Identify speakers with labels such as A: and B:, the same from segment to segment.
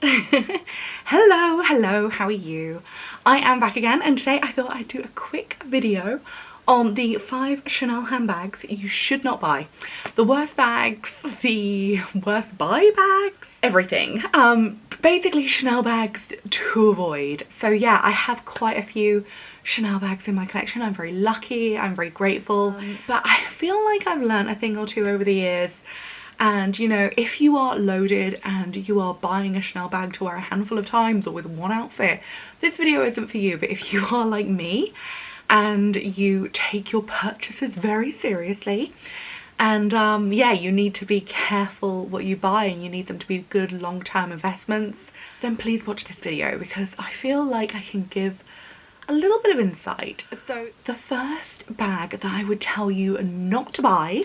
A: Hello, how are you? I am back again, and today I thought I'd do a quick video on the 5 Chanel handbags you should not buy. The worst bags, the worst buy bags, everything. Basically Chanel bags to avoid. So yeah, I have quite a few Chanel bags in my collection. I'm very lucky, I'm very grateful, but I feel like I've learned a thing or two over the years. And you know, if you are loaded and you are buying a Chanel bag to wear a handful of times or with one outfit, this video isn't for you. But if you are like me and you take your purchases very seriously, and yeah, you need to be careful what you buy and you need them to be good long-term investments, then please watch this video because I feel like I can give a little bit of insight. So the first bag that I would tell you not to buy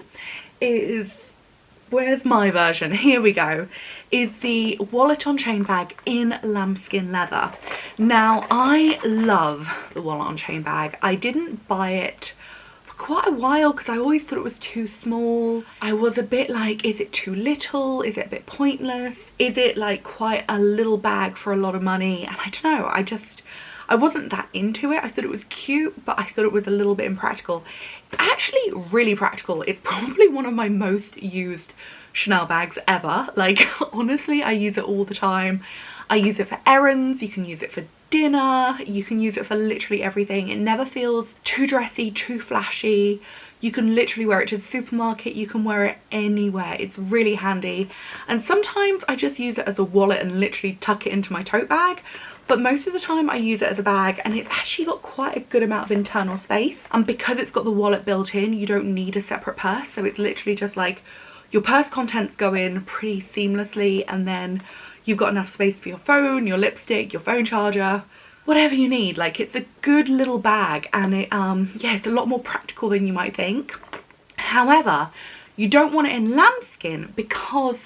A: is, where's my version? Here we go. Is the wallet on chain bag in lambskin leather. Now, I love the wallet on chain bag. I didn't buy it for quite a while because I always thought it was too small. I was a bit like, is it too little? Is it a bit pointless? Is it like quite a little bag for a lot of money? And I don't know, I wasn't that into it. I thought it was cute, but I thought it was a little bit impractical. It's actually really practical. It's probably one of my most used Chanel bags ever. Like, honestly, I use it all the time. I use it for errands, you can use it for dinner, you can use it for literally everything. It never feels too dressy, too flashy. You can literally wear it to the supermarket, you can wear it anywhere. It's really handy. And sometimes I just use it as a wallet and literally tuck it into my tote bag. But most of the time I use it as a bag, and it's actually got quite a good amount of internal space. And because it's got the wallet built in, you don't need a separate purse. So it's literally just like your purse contents go in pretty seamlessly, and then you've got enough space for your phone, your lipstick, your phone charger, whatever you need. Like, it's a good little bag, and it yeah, it's a lot more practical than you might think. However, you don't want it in lambskin because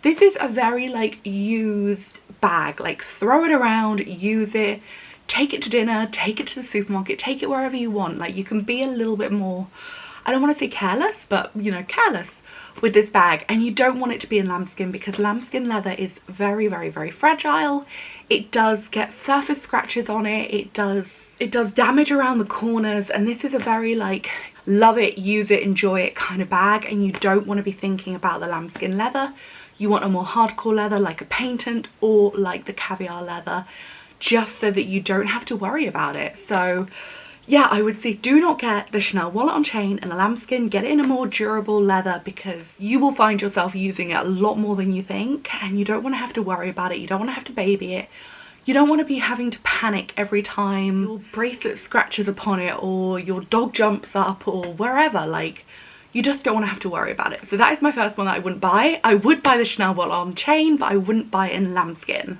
A: this is a very like used bag. Like, throw it around, use it, take it to dinner, take it to the supermarket, take it wherever you want. Like, you can be a little bit more, I don't want to say careless, but you know, careless with this bag. And you don't want it to be in lambskin because lambskin leather is very, very, very fragile. It does get surface scratches on it, it does damage around the corners, and this is a very like love it, use it, enjoy it kind of bag. And you don't want to be thinking about the lambskin leather. You want a more hardcore leather like a patent or like the caviar leather, just so that you don't have to worry about it. So yeah, I would say do not get the Chanel wallet on chain in a lambskin. Get it in a more durable leather because you will find yourself using it a lot more than you think, and you don't want to have to worry about it. You don't want to have to baby it. You don't want to be having to panic every time your bracelet scratches upon it or your dog jumps up or wherever. Like, you just don't want to have to worry about it. So that is my first one that I wouldn't buy. I would buy the Chanel wallet on chain, but I wouldn't buy it in lambskin.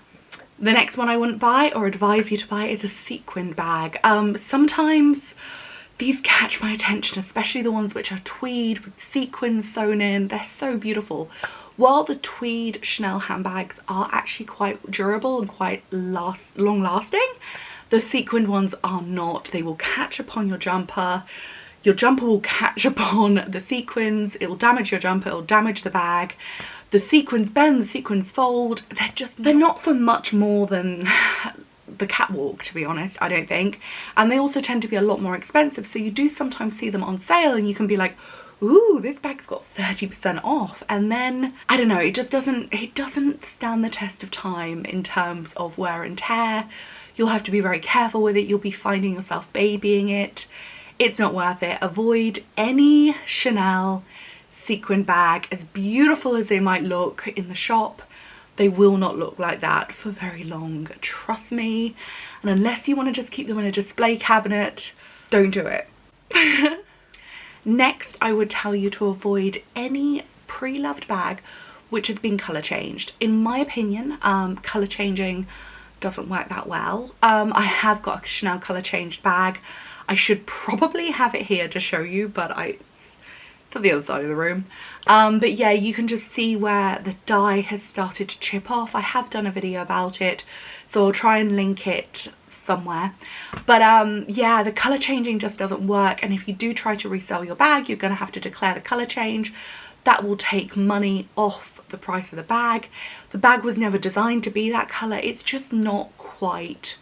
A: The next one I wouldn't buy or advise you to buy is a sequin bag. Sometimes these catch my attention, especially the ones which are tweed with sequins sewn in. They're so beautiful. While the tweed Chanel handbags are actually quite durable and quite long lasting, the sequined ones are not. They will catch upon your jumper. Your jumper will catch upon the sequins, it will damage your jumper, it will damage the bag. The sequins bend, the sequins fold. They're not for much more than the catwalk, to be honest, I don't think. And they also tend to be a lot more expensive, so you do sometimes see them on sale and you can be like, ooh, this bag's got 30% off. And then, I don't know, it doesn't stand the test of time in terms of wear and tear. You'll have to be very careful with it, you'll be finding yourself babying it. It's not worth it. Avoid any Chanel sequin bag. As beautiful as they might look in the shop, they will not look like that for very long. Trust me. And unless you want to just keep them in a display cabinet, don't do it. Next, I would tell you to avoid any pre-loved bag which has been colour changed. In my opinion, colour changing doesn't work that well. I have got a Chanel colour changed bag. I should probably have it here to show you, but it's on the other side of the room. But yeah, you can just see where the dye has started to chip off. I have done a video about it, so I'll try and link it somewhere. But yeah, the colour changing just doesn't work, and if you do try to resell your bag, you're going to have to declare the colour change. That will take money off the price of the bag. The bag was never designed to be that colour. It's just not quite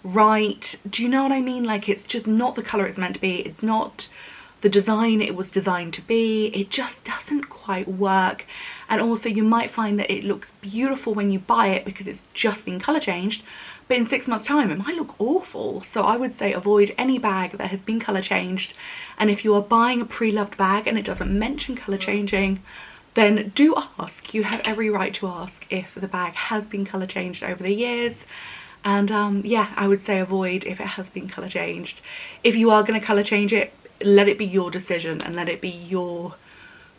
A: right. Do you know what I mean? Like, it's just not the colour it's meant to be. It's not the design it was designed to be. It just doesn't quite work. And also you might find that it looks beautiful when you buy it because it's just been colour changed, but in 6 months time it might look awful. So I would say avoid any bag that has been colour changed. And if you are buying a pre-loved bag and it doesn't mention colour changing, then do ask. You have every right to ask if the bag has been colour changed over the years. And yeah, I would say avoid if it has been colour changed. If you are going to colour change it, let it be your decision and let it be your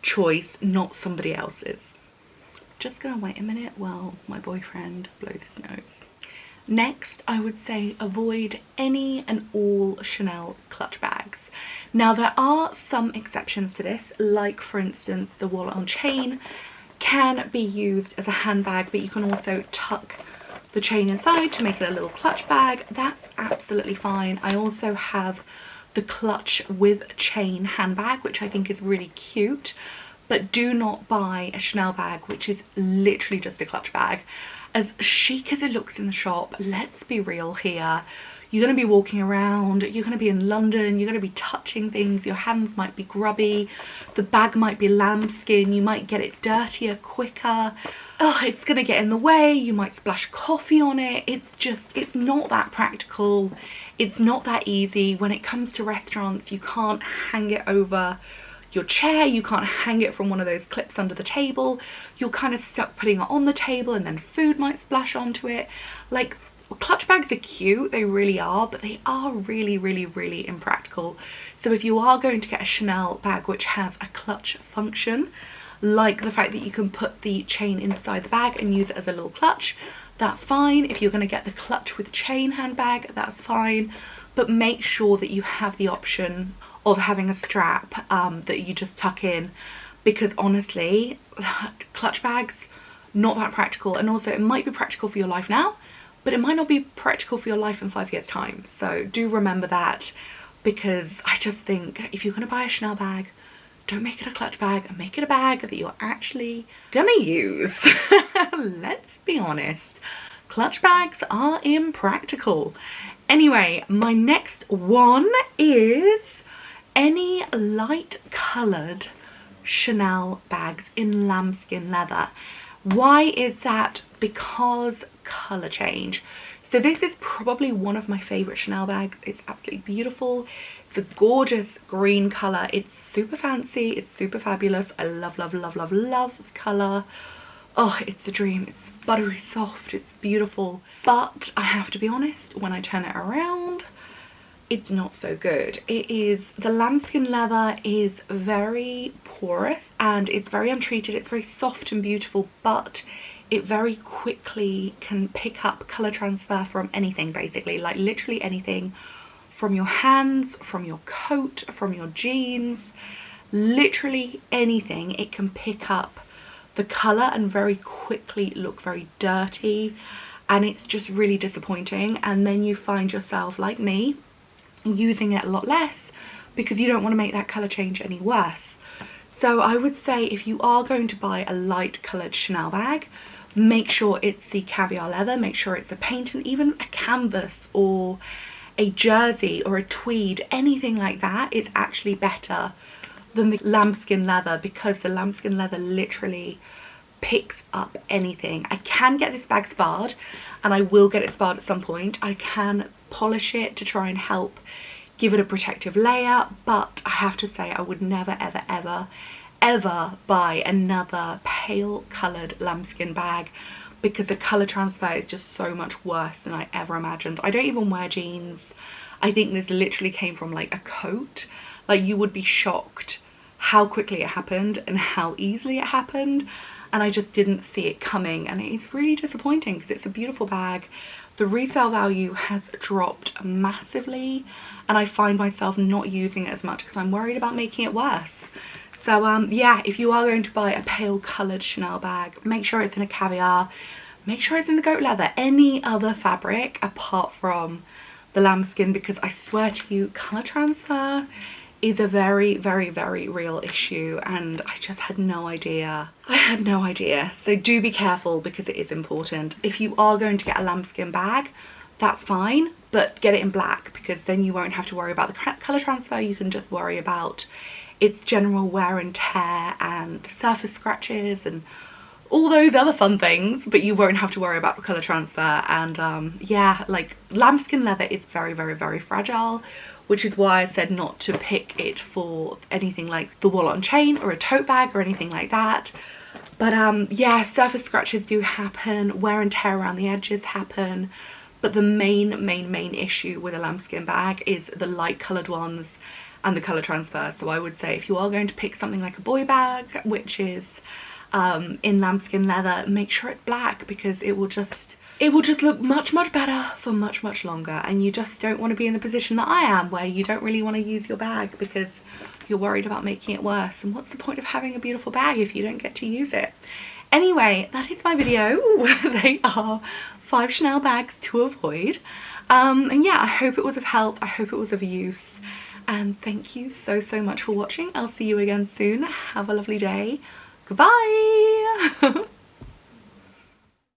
A: choice, not somebody else's. Just gonna wait a minute while my boyfriend blows his nose. Next, I would say avoid any and all Chanel clutch bags. Now, there are some exceptions to this, like for instance the wallet on chain can be used as a handbag, but you can also tuck the chain inside to make it a little clutch bag. That's absolutely fine. I also have the clutch with chain handbag, which I think is really cute, but do not buy a Chanel bag which is literally just a clutch bag. As chic as it looks in the shop, let's be real here. You're going to be walking around, you're going to be in London, you're going to be touching things, your hands might be grubby, the bag might be lambskin, you might get it dirtier quicker. Oh, it's going to get in the way, you might splash coffee on it. It's not that practical. It's not that easy. When it comes to restaurants, you can't hang it over your chair, you can't hang it from one of those clips under the table. You're kind of stuck putting it on the table and then food might splash onto it. Like, clutch bags are cute, they really are, but they are really, really, really impractical. So if you are going to get a Chanel bag which has a clutch function, like the fact that you can put the chain inside the bag and use it as a little clutch, that's fine. If you're going to get the clutch with chain handbag, that's fine, but make sure that you have the option of having a strap that you just tuck in, because honestly, clutch bags, not that practical. And also it might be practical for your life now, but it might not be practical for your life in 5 years time. So do remember that, because I just think if you're going to buy a Chanel bag, don't make it a clutch bag, and make it a bag that you're actually gonna use. Let's be honest, clutch bags are impractical. Anyway, my next one is any light coloured Chanel bags in lambskin leather. Why is that? Because colour change. So this is probably one of my favourite Chanel bags. It's absolutely beautiful. It's a gorgeous green colour. It's super fancy. It's super fabulous. I love, love, love, love, love the colour. Oh, it's a dream. It's buttery soft. It's beautiful. But I have to be honest, when I turn it around, it's not so good. The lambskin leather is very porous and it's very untreated. It's very soft and beautiful, but it very quickly can pick up colour transfer from anything, basically, like literally anything, from your hands, from your coat, from your jeans, literally anything. It can pick up the colour and very quickly look very dirty, and it's just really disappointing. And then you find yourself, like me, using it a lot less because you don't want to make that colour change any worse. So I would say if you are going to buy a light coloured Chanel bag, make sure it's the caviar leather, make sure it's a paint, and even a canvas or a jersey or a tweed, anything like that is actually better than the lambskin leather, because the lambskin leather literally picks up anything. I can get this bag sparred, and I will get it sparred at some point. I can polish it to try and help give it a protective layer, but I have to say I would never, ever, ever, ever buy another pale coloured lambskin bag, because the colour transfer is just so much worse than I ever imagined. I don't even wear jeans. I think this literally came from like a coat. Like, you would be shocked how quickly it happened and how easily it happened, and I just didn't see it coming, and it is really disappointing because it's a beautiful bag. The resale value has dropped massively, and I find myself not using it as much because I'm worried about making it worse. So yeah, if you are going to buy a pale coloured Chanel bag, make sure it's in a caviar, make sure it's in the goat leather, any other fabric apart from the lambskin, because I swear to you, colour transfer is a very, very, very real issue, and I just had no idea. I had no idea. So do be careful because it is important. If you are going to get a lambskin bag, that's fine, but get it in black because then you won't have to worry about the colour transfer. You can just worry about its general wear and tear and surface scratches and all those other fun things, but you won't have to worry about the colour transfer. And yeah, like lambskin leather is very, very, very fragile, which is why I said not to pick it for anything like the wallet on chain or a tote bag or anything like that. But yeah, surface scratches do happen, wear and tear around the edges happen, but the main issue with a lambskin bag is the light coloured ones and the colour transfer. So I would say if you are going to pick something like a boy bag, which is in lambskin leather, make sure it's black because it will just look much better for much longer, and you just don't want to be in the position that I am where you don't really want to use your bag because you're worried about making it worse. And what's the point of having a beautiful bag if you don't get to use it? Anyway, that is my video. They are 5 Chanel bags to avoid. And yeah, I hope it was of help. I hope it was of use. And thank you so much for watching. I'll see you again soon. Have a lovely day. Goodbye.